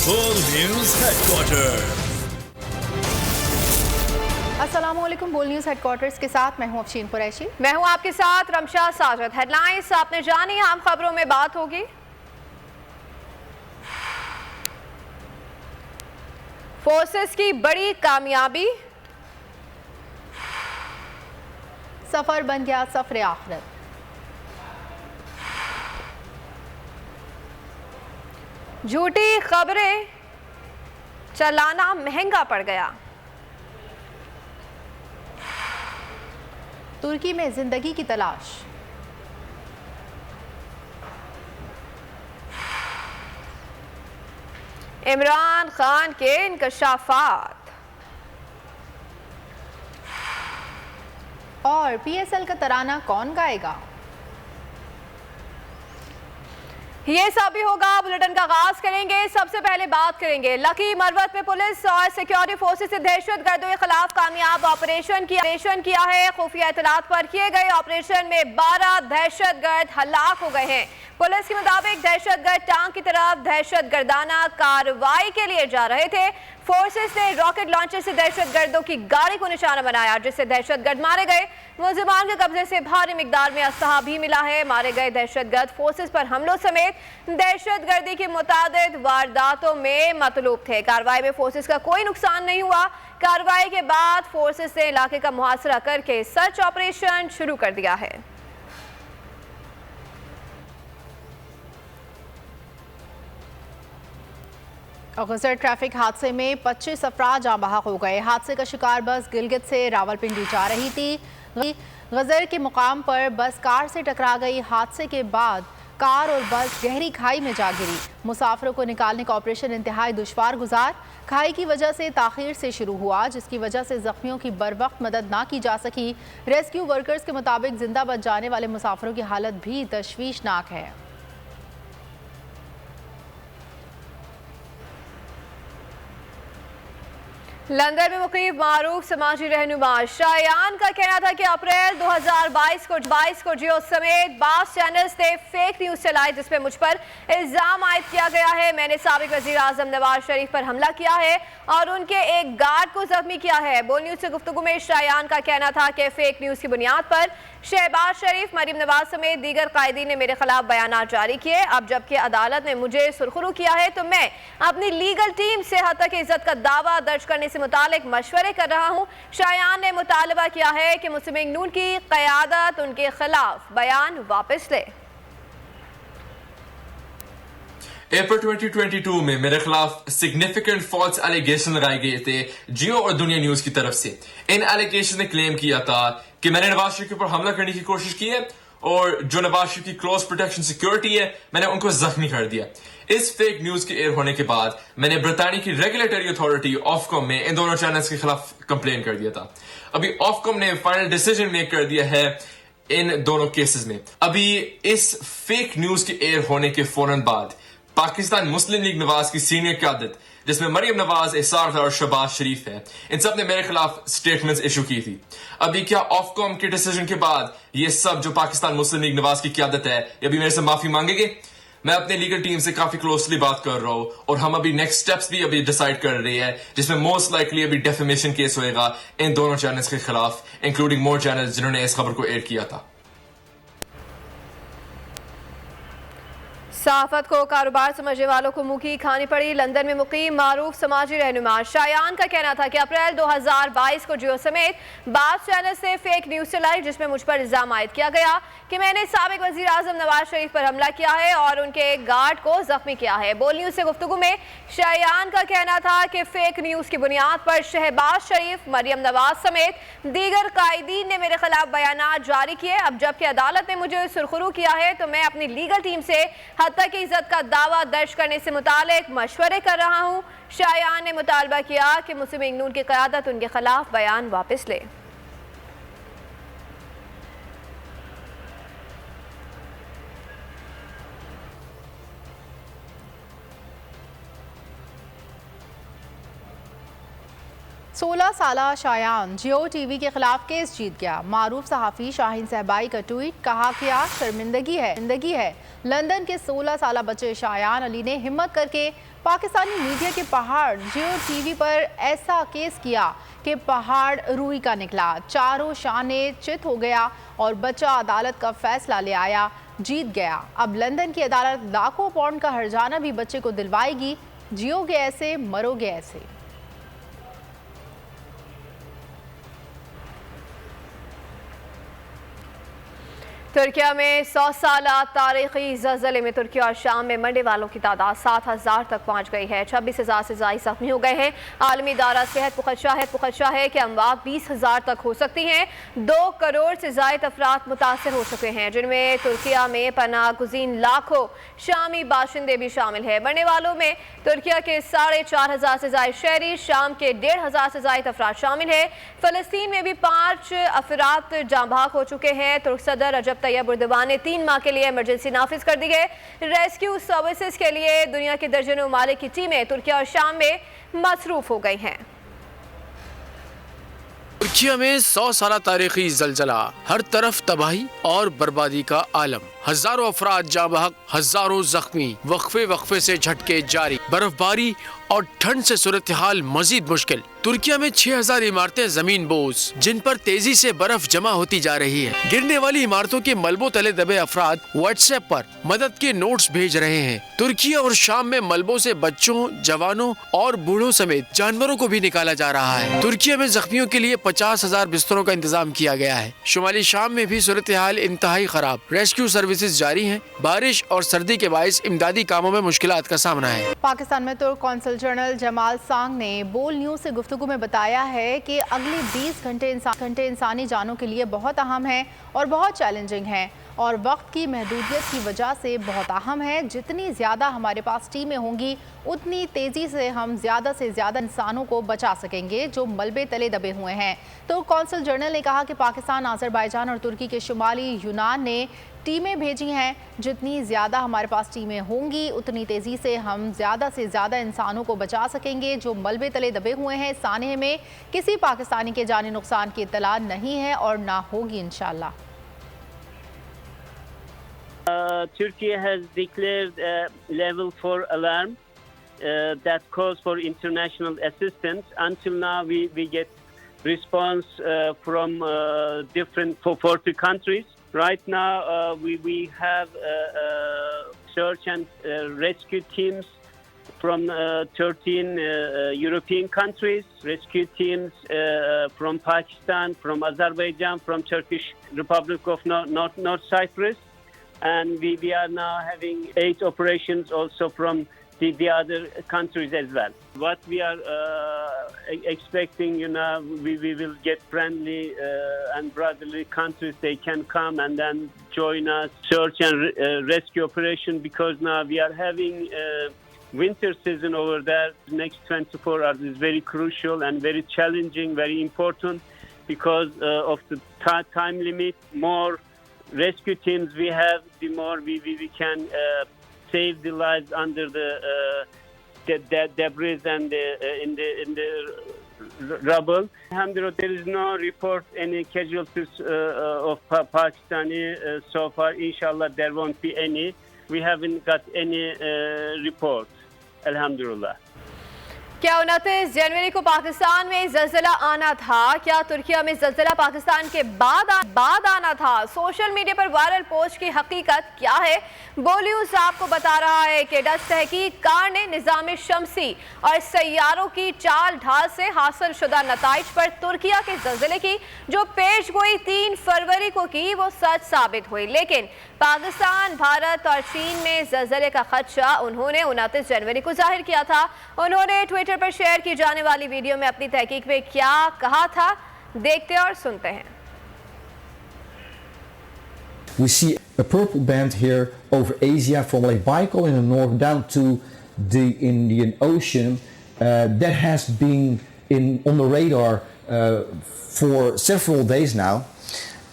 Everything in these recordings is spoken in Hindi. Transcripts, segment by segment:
बोल न्यूज हेडक्वार्टर। अस्सलामुअलैकुम। बोल न्यूज हेडक्वार्टर्स के साथ मैं हूं अफशीन कुरैशी। मैं हूं आपके साथ रमशा साजिद। हेडलाइंस आपने जानी, आम खबरों में बात होगी। फोर्सेस की बड़ी कामयाबी, सफर बन गया सफर आखिरत। झूठी खबरें चलाना महंगा पड़ गया। तुर्की में जिंदगी की तलाश। इमरान खान के इंकशाफात और पीएसएल का तराना कौन गाएगा, ये सब भी होगा। बुलेटिन का आगाज करेंगे। सबसे पहले बात करेंगे लकी मरवत में पुलिस और सिक्योरिटी फोर्सेस से दहशतगर्दों के खिलाफ कामयाब ऑपरेशन किया है। खुफिया इतलात पर किए गए ऑपरेशन में 12 दहशतगर्द हलाक हो गए हैं। पुलिस के मुताबिक दहशतगर्द टांग की तरफ दहशतगर्दाना कार्रवाई के लिए जा रहे थे। फोर्सेस ने रॉकेट लॉन्चर से दहशतगर्दों की गाड़ी को निशाना बनाया, जिससे दहशतगर्द मारे गए। मुलजिमान के कब्जे से भारी मिकदार में असलहा भी मिला है। मारे गए दहशतगर्द फोर्सेस पर हमलों समेत दहशतगर्दी की मुतादिद वारदातों में मतलूब थे। कार्रवाई में फोर्सेस का कोई नुकसान नहीं हुआ। कार्रवाई के बाद फोर्सेस ने इलाके का मुहासरा करके सर्च ऑपरेशन शुरू कर दिया है। गजर ट्रैफिक हादसे में 25 अफराद जाँ बहक हो गए। हादसे का शिकार बस गिलगित से रावलपिंडी जा रही थी। गजर के मुकाम पर बस कार से टकरा गई। हादसे के बाद कार और बस गहरी खाई में जा गिरी। मुसाफिरों को निकालने का ऑपरेशन इंतहाई दुश्वार गुजार। खाई की वजह से ताखीर से शुरू हुआ, जिसकी वजह से जख्मियों की बर वक्त मदद ना की जा सकी। रेस्क्यू वर्कर्स के मुताबिक जिंदा बच जाने वाले मुसाफिरों की हालत भी तशवीशनाक है। लंदन में मुकीम मारूफ समाजी रहनुमा शायान का कहना था कि अप्रैल 2022 को जियो समेत 22 चैनल्स ने फेक न्यूज चलाई, जिसमें मुझ पर इल्जाम आयद किया गया है। मैंने साबिक वजीर आजम नवाज शरीफ पर हमला किया है और उनके एक गार्ड को जख्मी किया है। बोल न्यूज से गुफ्तगू में शायान का कहना था कि फेक न्यूज की बुनियाद पर शहबाज शरीफ, मरीम नवाज समेत दीगर कायदीन ने मेरे खिलाफ बयानात जारी किए। अब जबकि अदालत ने मुझे सुरखरू किया है तो मैं अपनी लीगल टीम से हत्या की इज्जत का दावा दर्ज करने से मुतालिक मशवरे कर रहा हूं। शायान ने मुतालबा किया है कि मुस्लिम लीग नून की क़यादत उनके खिलाफ बयान वापस ले। अप्रैल 2022 में मेरे खिलाफ सिग्निफिकेंट फॉल्स एलिगेशन लगाए गए थे जियो और दुनिया न्यूज की तरफ से। इन एलिगेशन ने क्लेम किया था कि मैंने नवाज शरीफ के ऊपर हमला करने की कोशिश की है और जो नवाज शरीफ की क्लोज प्रोटेक्शन सिक्योरिटी है, मैंने उनको जख्मी कर दिया। इस फेक न्यूज के एयर होने के बाद मैंने ब्रितानी की रेगुलेटरी अथॉरिटी ऑफकॉम में इन दोनों चैनल्स के खिलाफ कंप्लेन कर दिया था। अभी ऑफकॉम ने फाइनल डिसीजन मेक कर दिया है इन दोनों केसेस में। अभी इस फेक न्यूज के एयर होने के फौरन बाद पाकिस्तान मुस्लिम लीग नवाज की सीनियर क़यादत, जिसमें मरियम नवाज, एसार और शहबाज शरीफ है, इन सब ने मेरे खिलाफ स्टेटमेंट्स इशू की थी। अभी क्या ऑफकॉम के डिसीजन के बाद ये सब जो पाकिस्तान मुस्लिम लीग नवाज की क़यादत है, ये अभी मेरे से माफी मांगेंगे? मैं अपने लीगल टीम से काफी क्लोजली बात कर रहा हूं और हम अभी नेक्स्ट स्टेप्स भी अभी डिसाइड कर रहे हैं, जिसमें मोस्ट लाइकली अभी डेफेमेशन केस होएगा इन दोनों चैनल्स के खिलाफ, इंक्लूडिंग मोर चैनल्स जिन्होंने इस खबर को एयर किया था। सहाफत को कारोबार समझने वालों को मुंह की खानी पड़ी। लंदन में मुकीम मारूफ समाजी रहनुमा शायान का कहना था कि अप्रैल 2022 को जियो समेत 22 चैनल से फेक न्यूज चलाई, जिसमें मुझ पर इल्जाम आयद किया गया कि मैंने साबिक वजीर आजम नवाज शरीफ पर हमला किया है और उनके एक गार्ड को जख्मी किया है। बोल न्यूज से गुफ्तगू में शायान का कहना था कि फेक न्यूज की बुनियाद पर शहबाज शरीफ, मरियम नवाज समेत दीगर कायदीन ने मेरे खिलाफ बयानात जारी किए। अब जबकि अदालत ने मुझे सुरखरू किया है तो मैं अपनी लीगल टीम से हत्या की इज्जत का दावा दर्ज करने से मुतालिक मशवरे कर रहा हूं। शायान ने मुतालबा किया कि मुस्लिम लीग नून की क़यादत उनके खिलाफ बयान वापस ले। 16 साला शायान जियो टीवी के खिलाफ केस जीत गया। मारूफ सहाफ़ी शाहीन सहबाई का ट्वीट, कहा क्या शर्मिंदगी है। लंदन के 16 साला बच्चे शायान अली ने हिम्मत करके पाकिस्तानी मीडिया के पहाड़ जियो टीवी पर ऐसा केस किया कि पहाड़ रूई का निकला। चारों शाने चित हो गया और बच्चा अदालत का फैसला ले आया, जीत गया। अब लंदन की अदालत लाखों पाउंड का हर्जाना भी बच्चे को दिलवाएगी। जियोगे ऐसे, मरोगे ऐसे। तुर्किया में 100 साला तारीखी ज़लज़ले में तुर्की और शाम में मरने वालों की तादाद 7,000 तक पहुँच गई है। 26,000 से ज़ायद ज़ख्मी हो गए हैं। आलमी इदारा सेहत पुखदशा है कि अमवात 20,000 तक हो सकती हैं। 2 करोड़ से ज़ायद अफराद मुतासर हो चुके हैं, जिनमें तुर्किया में पनाह गुज़ीन लाखों शामी बाशिंदे भी शामिल है। मरने वालों में तुर्किया के 4,500 से ज़ायद शहरी, शाम के 1,500 से ज़ायद अफराद शामिल है। फ़लस्तीन में भी 5 अफराद जाँ बहक हो चुके हैं। तुर्क सदर रजब तैयब एर्दोगान ने 3 माह के लिए इमरजेंसी नाफिज कर दी है। रेस्क्यू सर्विसेज के लिए दुनिया के दर्जनों ममालिक की टीमें तुर्किया और शाम में मसरूफ हो गई हैं। तुर्किया में 100 साला तारीखी ज़लज़ला, हर तरफ तबाही और बर्बादी का आलम। हजारों अफराद जाँ बहक, हजारों जख्मी, वक्फे से झटके जारी। बर्फबारी और ठंड से सूरत हाल मजीद मुश्किल। तुर्किया में 6,000 इमारतें जमीन बोझ, जिन पर तेजी से बर्फ जमा होती जा रही है। गिरने वाली इमारतों के मलबों तले दबे अफराद व्हाट्सएप पर मदद के नोट्स भेज रहे हैं। तुर्किया और शाम में मलबों से बच्चों, जवानों और बूढ़ों समेत जानवरों को भी निकाला जा रहा है। तुर्किया में जख्मियों के लिए 50,000 बिस्तरों का इंतजाम किया गया है। शुमाली शाम में भी सूरत हाल इंतहाई खराब। रेस्क्यू सर्विसेज जारी हैं। बारिश और सर्दी के बायस इमदादी कामों में मुश्किलात का सामना है। पाकिस्तान में तुर्क कौंसल जनरल जमाल सांग ने बोल न्यूज से गुफ्तगू में बताया है कि अगले 20 घंटे इंसानी जानों के लिए बहुत अहम है और बहुत चैलेंजिंग है, और वक्त की महदूदियत की वजह से बहुत अहम है। जितनी ज़्यादा हमारे पास टीमें होंगी, उतनी तेज़ी से हम ज़्यादा से ज़्यादा इंसानों को बचा सकेंगे जो मलबे तले दबे हुए हैं। तो कौंसल जनरल ने कहा कि पाकिस्तान, आज़रबाईजान और तुर्की के शुमाली यूनान ने टीमें भेजी हैं। जितनी ज़्यादा हमारे पास टीमें होंगी, उतनी तेज़ी से हम ज़्यादा से ज़्यादा इंसानों को बचा सकेंगे जो मलबे तले दबे हुए हैं। सानहे में किसी पाकिस्तानी के जानी नुकसान की इत्तला नहीं है और ना होगी इंशाअल्लाह। Turkey has declared level 4 alarm that calls for international assistance. Until now, we get response from different 40 countries. Right now, we have search and rescue teams from 13 European countries, rescue teams from Pakistan, from Azerbaijan, from Turkish Republic of North Cyprus. And we are now having 8 operations also from the other countries as well. What we are expecting, we will get friendly and brotherly countries. They can come and then join us, search and rescue operation, because now we are having winter season over there. The next 24 hours is very crucial and very challenging, very important because of the time limit. More rescue teams we have, the more we can save the lives under the debris and in the rubble. Alhamdulillah, there is no report any casualties of Pakistani so far. Inshallah, there won't be any. We haven't got any report. Alhamdulillah. क्या 29 जनवरी को पाकिस्तान में ज़लज़ला आना था? क्या तुर्किया में ज़लज़ला पाकिस्तान के बाद आना था? सोशल मीडिया पर वायरल पोस्ट की हकीकत क्या है? बोलीवुड आपको बता रहा है कि डच तहकीककार ने निज़ाम शमसी और सैयारों की चाल ढाल से हासिल शुदा नताइज पर तुर्किया के ज़लज़ले की जो पेशगोई 3 फरवरी को की, वो सच साबित हुई। लेकिन पाकिस्तान, भारत और चीन में ज़लज़ले का खदशा उन्होंने 29 जनवरी को जाहिर किया था। उन्होंने ट्विटर पर शेयर की जाने वाली वीडियो में अपनी तहकीक में क्या कहा था, देखते और सुनते हैं। We see a purple band here over Asia from Lake Baikal in the north down to the Indian Ocean that has been on the radar for several days now.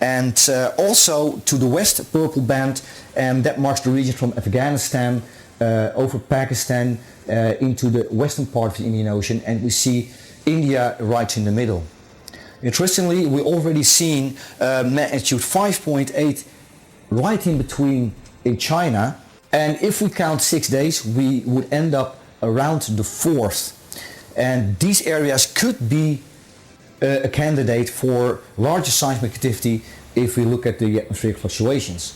And also to the west, purple band, and that marks the region from Afghanistan over Pakistan into the western part of the Indian Ocean. And we see India right in the middle. Interestingly, we already seen magnitude 5.8 right in between in China, and if we count 6 days, we would end up around the 4th. And these areas could be a candidate for larger seismic activity if we look at the atmospheric fluctuations.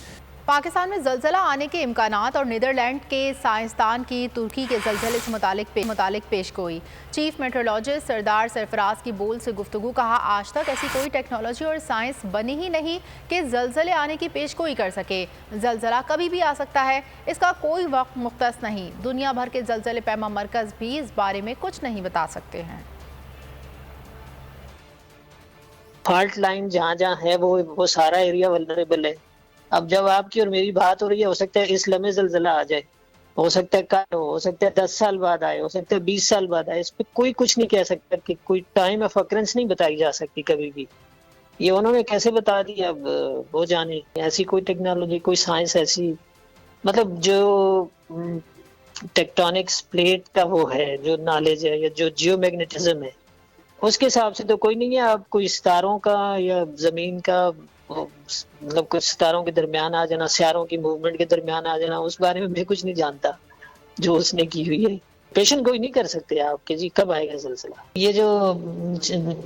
Pakistan में जलजला आने के इम्कानात और नीदरलैंड के साइंसदान की तुर्की के जलजले से मुतालिक पेशगोई। चीफ मेट्रोलॉजिस्ट सरदार सरफराज की बोल से गुफ्तगू। कहा, आज तक ऐसी कोई टेक्नोलॉजी और साइंस बनी ही नहीं कि जलजले आने की पेशगोई कर सके। जलजला कभी भी आ सकता है, इसका कोई वक्त मुख्तस नहीं। दुनिया भर के जलजले पैमा मरकज़ भी इस बारे में कुछ नहीं बता सकते हैं। फॉल्ट लाइन जहाँ जहाँ है वो सारा एरिया वल्नरेबल है। अब जब आपकी और मेरी बात हो रही है, हो सकता है इस लम्हे ज़लज़ला आ जाए, हो सकता है कल हो सकता है 10 साल बाद आए, हो सकता है 20 साल बाद आए। इस पे कोई कुछ नहीं कह सकता, कि कोई टाइम ऑफ अकरेंस नहीं बताई जा सकती कभी भी। ये उन्होंने कैसे बता दी, अब वो जाने। ऐसी कोई टेक्नोलॉजी, कोई साइंस ऐसी, मतलब जो टेक्टोनिक्स प्लेट का वो है, जो नॉलेज है या जो जियोमैग्नेटिज्म है, उसके हिसाब से तो कोई नहीं है। अब कोई सितारों का या जमीन का, मतलब कुछ सितारों के दरमियान आ जाना, सियारों की मूवमेंट के दरमियान आ जाना, उस बारे में मैं कुछ नहीं जानता जो उसने की हुई है। पेशेंट कोई नहीं कर सकते आपके जी कब आएगा सिलसिला। ये जो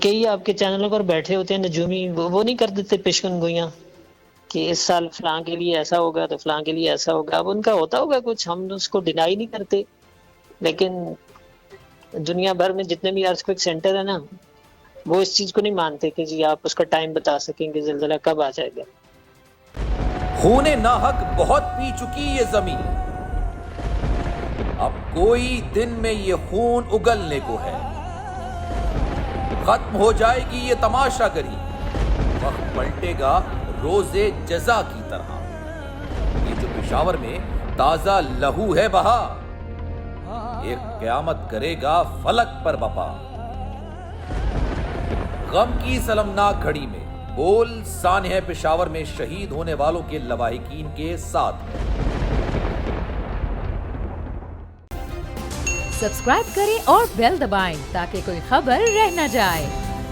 कई आपके चैनलों पर बैठे होते हैं नजूमी, वो नहीं कर देते पेशेंट गोइयां कि इस साल फलां के लिए ऐसा होगा तो फलां के लिए ऐसा होगा। अब उनका होता होगा कुछ, हम उसको डिनाई नहीं करते, लेकिन दुनिया भर में जितने भी अर्थक्वेक सेंटर है ना, वो इस चीज को नहीं मानते कि जी आप उसका टाइम बता सकेंगे ज़लज़ला कब आ जाएगा। खूने नाहक बहुत पी चुकी ये जमीन, अब कोई दिन में ये खून उगलने को है। खत्म हो जाएगी ये तमाशागरी, वक्त पलटेगा रोजे जजा की तरह। ये जो पेशावर में ताजा लहू है बहा, एक क़यामत करेगा फलक पर बपा। गम की सलमनाक घड़ी में बोल सानिया पेशावर में शहीद होने वालों के लवाहिकीन के साथ। सब्सक्राइब करें और बेल दबाएं ताकि कोई खबर रह न जाए।